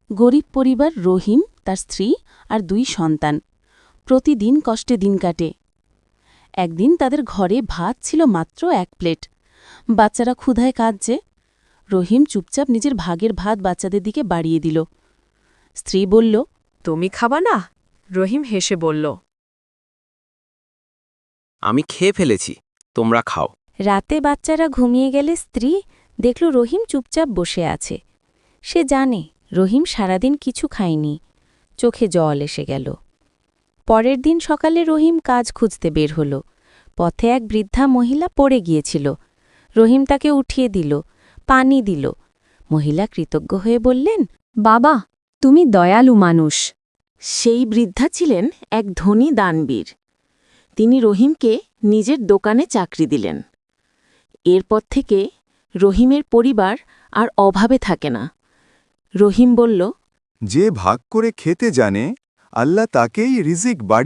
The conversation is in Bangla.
গরিব পরিবার রহিম, তার স্ত্রী আর 2 সন্তান। প্রতিদিন কষ্টে দিন কাটে। একদিন তাদের ঘরে ভাত ছিল মাত্র 1 প্লেট। বাচ্চারা ক্ষুধায় কাঁদছে। রহিম চুপচাপ নিজের ভাগের ভাত বাচ্চাদের দিকে বাড়িয়ে দিল। স্ত্রী বলল, তুমি খাবা না? রহিম হেসে বলল, আমি খেয়ে ফেলেছি, তোমরা খাও। রাতে বাচ্চারা ঘুমিয়ে গেলে স্ত্রী দেখল রহিম চুপচাপ বসে আছে। সে জানে রহিম সারাদিন কিছু খায়নি। চোখে জল এসে গেল। পরের দিন সকালে রহিম কাজ খুঁজতে বের হল। পথে এক বৃদ্ধা মহিলা পড়ে গিয়েছিল। রহিম তাকে উঠিয়ে দিল, পানি দিল। মহিলা কৃতজ্ঞ হয়ে বললেন, বাবা, তুমি দয়ালু মানুষ। সেই বৃদ্ধা ছিলেন এক ধনী দানবীর। তিনি রহিমকে নিজের দোকানে চাকরি দিলেন। এরপর থেকে রহিমের পরিবার আর অভাবে থাকে না। রহিম বলল, যে ভাগ করে খেতে জানে, আল্লাহ তাকেই রিজিক বাড়িয়ে